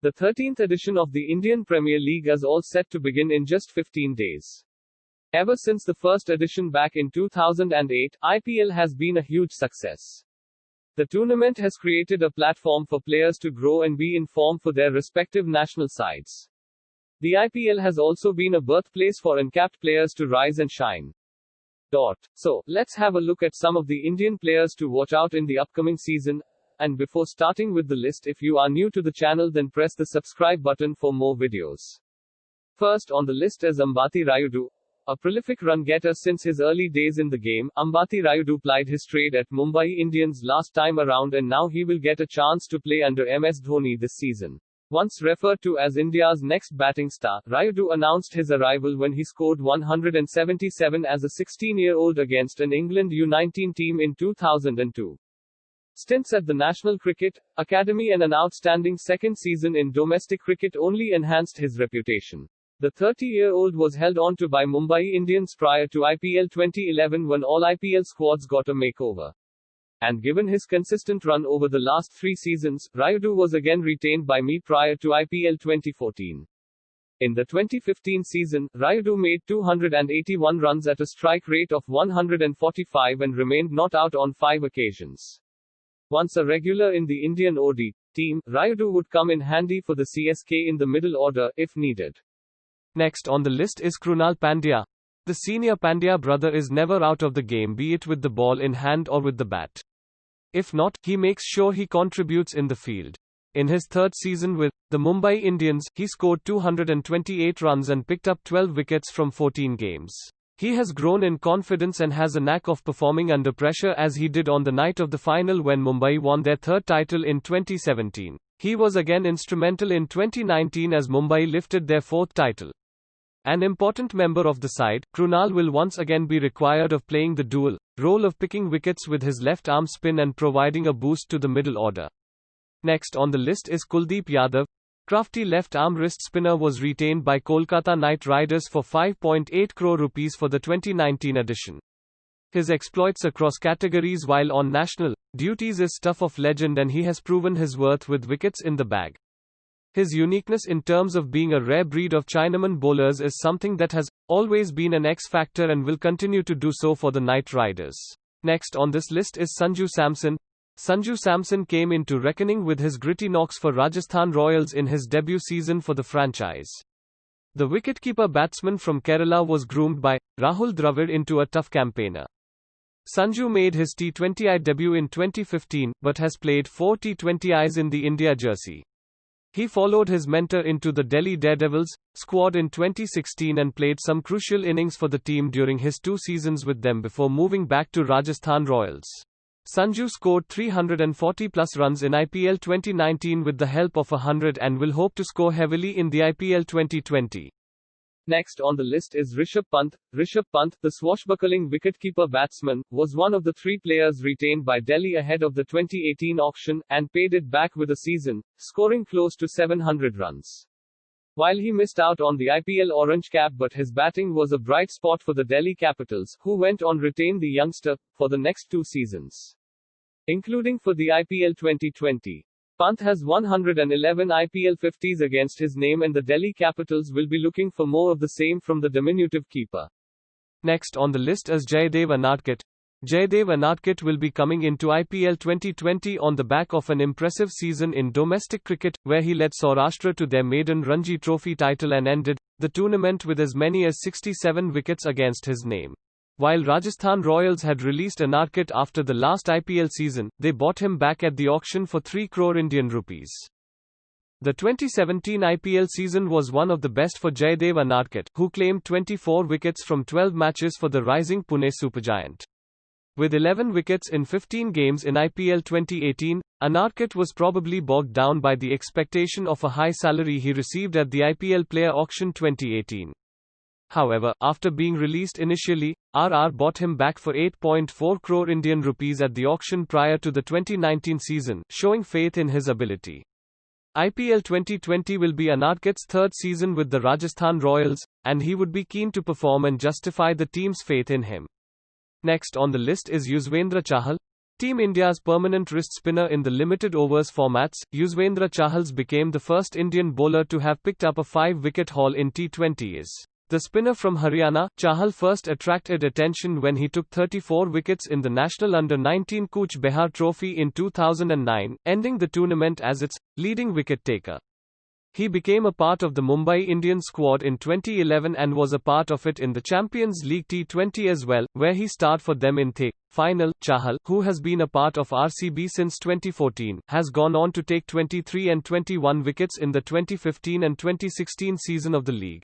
The 13th edition of the Indian Premier League is all set to begin in just 15 days. Ever since the first edition back in 2008, IPL has been a huge success. The tournament has created a platform for players to grow and be in form for their respective national sides. The IPL has also been a birthplace for uncapped players to rise and shine. So, let's have a look at some of the Indian players to watch out in the upcoming season. And before starting with the list, if you are new to the channel, then press the subscribe button for more videos. First on the list is Ambati Rayudu. A prolific run-getter since his early days in the game, Ambati Rayudu plied his trade at Mumbai Indians last time around, and now he will get a chance to play under MS Dhoni this season. Once referred to as India's next batting star, Rayudu announced his arrival when he scored 177 as a 16-year-old against an England U19 team in 2002. Stints at the National Cricket Academy and an outstanding second season in domestic cricket only enhanced his reputation. The 30-year-old was held on to by Mumbai Indians prior to IPL 2011 when all IPL squads got a makeover. And given his consistent run over the last 3 seasons, Rayudu was again retained by me prior to IPL 2014. In the 2015 season, Rayudu made 281 runs at a strike rate of 145 and remained not out on 5 occasions. Once a regular in the Indian OD team, Rayudu would come in handy for the CSK in the middle order, if needed. Next on the list is Krunal Pandya. The senior Pandya brother is never out of the game, be it with the ball in hand or with the bat. If not, he makes sure he contributes in the field. In his third season with the Mumbai Indians, he scored 228 runs and picked up 12 wickets from 14 games. He has grown in confidence and has a knack of performing under pressure, as he did on the night of the final when Mumbai won their third title in 2017. He was again instrumental in 2019 as Mumbai lifted their fourth title. An important member of the side, Krunal will once again be required of playing the dual role of picking wickets with his left arm spin and providing a boost to the middle order. Next on the list is Kuldeep Yadav. Crafty left-arm wrist spinner was retained by Kolkata Knight Riders for 5.8 crore rupees for the 2019 edition. His exploits across categories while on national duties is stuff of legend, and he has proven his worth with wickets in the bag. His uniqueness in terms of being a rare breed of Chinaman bowlers is something that has always been an X-factor and will continue to do so for the Knight Riders. Next on this list is Sanju Samson. Sanju Samson came into reckoning with his gritty knocks for Rajasthan Royals in his debut season for the franchise. The wicketkeeper batsman from Kerala was groomed by Rahul Dravid into a tough campaigner. Sanju made his T20I debut in 2015, but has played 4 T20Is in the India jersey. He followed his mentor into the Delhi Daredevils squad in 2016 and played some crucial innings for the team during his 2 seasons with them before moving back to Rajasthan Royals. Sanju scored 340+ runs in IPL 2019 with the help of 100 and will hope to score heavily in the IPL 2020. Next on the list is Rishabh Pant. Rishabh Pant, the swashbuckling wicketkeeper batsman, was one of the 3 players retained by Delhi ahead of the 2018 auction, and paid it back with a season, scoring close to 700 runs. While he missed out on the IPL orange cap, but his batting was a bright spot for the Delhi Capitals, who went on retain the youngster for the next 2 seasons, including for the IPL 2020. Pant has 111 IPL 50s against his name, and the Delhi Capitals will be looking for more of the same from the diminutive keeper. Next on the list is Jaydev Unadkat. Jaydev Unadkat will be coming into IPL 2020 on the back of an impressive season in domestic cricket, where he led Saurashtra to their maiden Ranji Trophy title and ended the tournament with as many as 67 wickets against his name. While Rajasthan Royals had released Unadkat after the last IPL season, they bought him back at the auction for 3 crore Indian rupees. The 2017 IPL season was one of the best for Jaydev Unadkat, who claimed 24 wickets from 12 matches for the rising Pune Supergiant. With 11 wickets in 15 games in IPL 2018, Unadkat was probably bogged down by the expectation of a high salary he received at the IPL Player Auction 2018. However, after being released initially, RR bought him back for 8.4 crore Indian rupees at the auction prior to the 2019 season, showing faith in his ability. IPL 2020 will be Unadkat's 3rd season with the Rajasthan Royals, and he would be keen to perform and justify the team's faith in him. Next on the list is Yuzvendra Chahal. Team India's permanent wrist spinner in the limited overs formats, Yuzvendra Chahal became the first Indian bowler to have picked up a 5-wicket haul in T20s. The spinner from Haryana, Chahal first attracted attention when he took 34 wickets in the National Under-19 Cooch Behar Trophy in 2009, ending the tournament as its leading wicket-taker. He became a part of the Mumbai Indians squad in 2011 and was a part of it in the Champions League T20 as well, where he starred for them in the final. Chahal, who has been a part of RCB since 2014, has gone on to take 23 and 21 wickets in the 2015 and 2016 season of the league.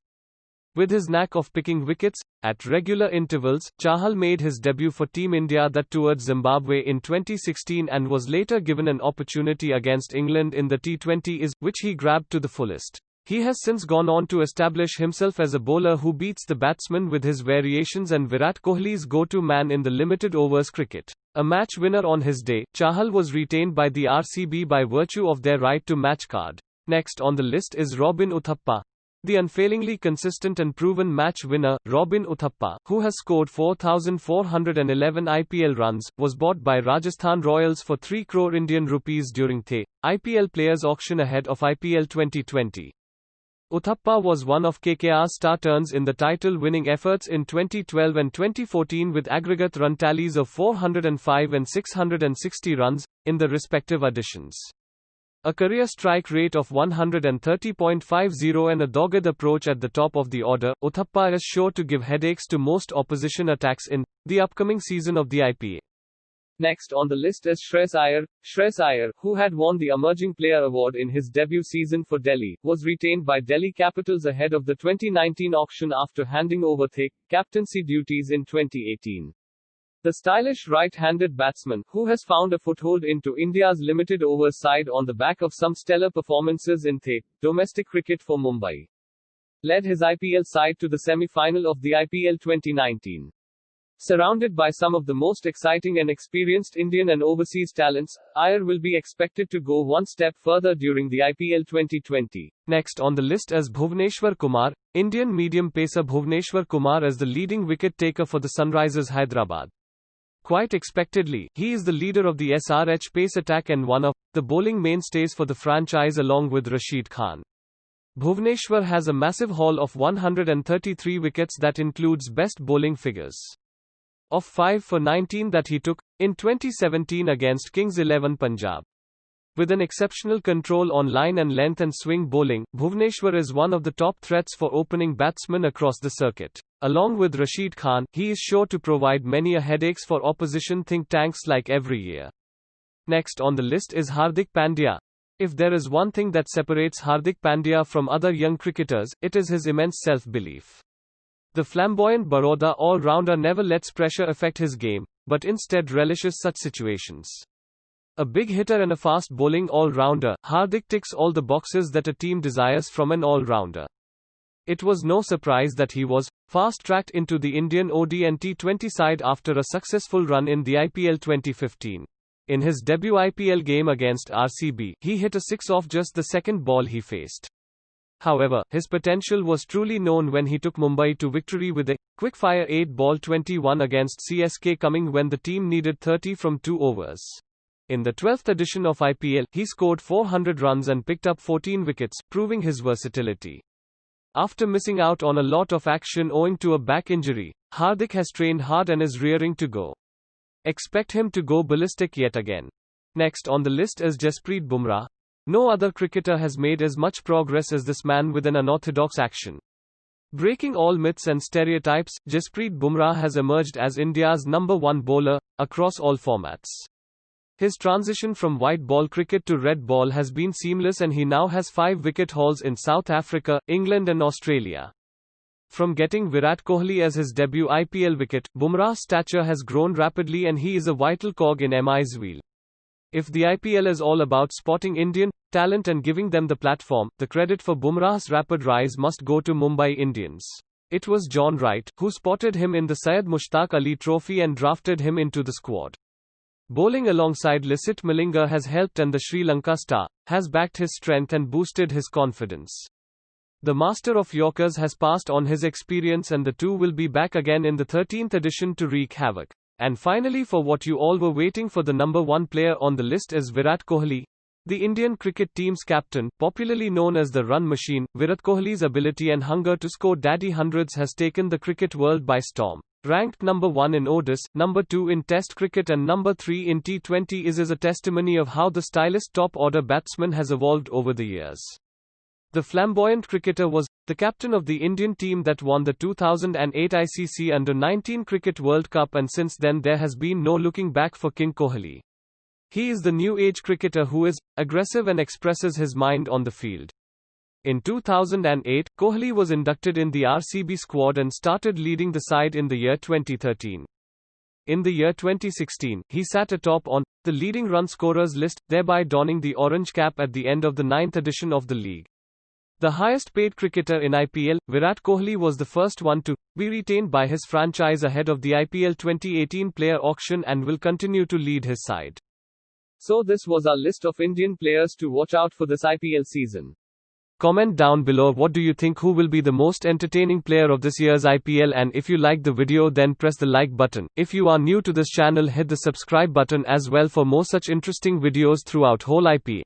With his knack of picking wickets at regular intervals, Chahal made his debut for Team India that toured Zimbabwe in 2016 and was later given an opportunity against England in the T20s, which he grabbed to the fullest. He has since gone on to establish himself as a bowler who beats the batsman with his variations and Virat Kohli's go-to man in the limited overs cricket. A match winner on his day, Chahal was retained by the RCB by virtue of their right to match card. Next on the list is Robin Uthappa. The unfailingly consistent and proven match winner, Robin Uthappa, who has scored 4,411 IPL runs, was bought by Rajasthan Royals for 3 crore Indian rupees during the IPL players auction ahead of IPL 2020. Uthappa was one of KKR's star turns in the title-winning efforts in 2012 and 2014 with aggregate run tallies of 405 and 660 runs, in the respective editions. A career strike rate of 130.50 and a dogged approach at the top of the order, Uthappa is sure to give headaches to most opposition attacks in the upcoming season of the IPL. Next on the list is Shreyas Iyer. Shreyas Iyer, who had won the Emerging Player Award in his debut season for Delhi, was retained by Delhi Capitals ahead of the 2019 auction after handing over the captaincy duties in 2018. The stylish right-handed batsman, who has found a foothold into India's limited overs side on the back of some stellar performances in the domestic cricket for Mumbai, led his IPL side to the semi-final of the IPL 2019. Surrounded by some of the most exciting and experienced Indian and overseas talents, Iyer will be expected to go one step further during the IPL 2020. Next on the list is Bhuvneshwar Kumar. Indian medium pacer Bhuvneshwar Kumar is the leading wicket-taker for the Sunrisers Hyderabad. Quite expectedly, he is the leader of the SRH pace attack and one of the bowling mainstays for the franchise along with Rashid Khan. Bhuvneshwar has a massive haul of 133 wickets that includes best bowling figures of 5 for 19 that he took in 2017 against Kings 11 Punjab. With an exceptional control on line and length and swing bowling, Bhuvneshwar is one of the top threats for opening batsmen across the circuit. Along with Rashid Khan, he is sure to provide many headaches for opposition think tanks like every year. Next on the list is Hardik Pandya. If there is one thing that separates Hardik Pandya from other young cricketers, it is his immense self-belief. The flamboyant Baroda all-rounder never lets pressure affect his game, but instead relishes such situations. A big hitter and a fast bowling all-rounder, Hardik ticks all the boxes that a team desires from an all-rounder. It was no surprise that he was fast-tracked into the Indian OD and T20 side after a successful run in the IPL 2015. In his debut IPL game against RCB, he hit a 6 off just the second ball he faced. However, his potential was truly known when he took Mumbai to victory with a quick-fire 8-ball 21 against CSK coming when the team needed 30 from 2 overs. In the 12th edition of IPL, he scored 400 runs and picked up 14 wickets, proving his versatility. After missing out on a lot of action owing to a back injury, Hardik has trained hard and is rearing to go. Expect him to go ballistic yet again. Next on the list is Jasprit Bumrah. No other cricketer has made as much progress as this man with an unorthodox action. Breaking all myths and stereotypes, Jasprit Bumrah has emerged as India's number 1 bowler across all formats. His transition from white ball cricket to red ball has been seamless and he now has 5 wicket hauls in South Africa, England and Australia. From getting Virat Kohli as his debut IPL wicket, Bumrah's stature has grown rapidly and he is a vital cog in MI's wheel. If the IPL is all about spotting Indian talent and giving them the platform, the credit for Bumrah's rapid rise must go to Mumbai Indians. It was John Wright who spotted him in the Syed Mushtaq Ali Trophy and drafted him into the squad. Bowling alongside Lasith Malinga has helped and the Sri Lanka star has backed his strength and boosted his confidence. The Master of Yorkers has passed on his experience and the two will be back again in the 13th edition to wreak havoc. And finally, for what you all were waiting for, the number one player on the list is Virat Kohli, the Indian cricket team's captain, popularly known as the run machine. Virat Kohli's ability and hunger to score daddy hundreds has taken the cricket world by storm. Ranked number 1 in ODIs, number 2 in Test cricket and number 3 in T20, is a testimony of how the stylish top-order batsman has evolved over the years. The flamboyant cricketer was the captain of the Indian team that won the 2008 ICC Under-19 Cricket World Cup, and since then there has been no looking back for King Kohli. He is the new age cricketer who is aggressive and expresses his mind on the field. In 2008, Kohli was inducted in the RCB squad and started leading the side in the year 2013. In the year 2016, he sat atop on the leading run scorers list, thereby donning the orange cap at the end of the 9th edition of the league. The highest paid cricketer in IPL, Virat Kohli was the first one to be retained by his franchise ahead of the IPL 2018 player auction and will continue to lead his side. So this was our list of Indian players to watch out for this IPL season. Comment down below what do you think who will be the most entertaining player of this year's IPL, and if you liked the video then press the like button. If you are new to this channel, hit the subscribe button as well for more such interesting videos throughout whole IPL.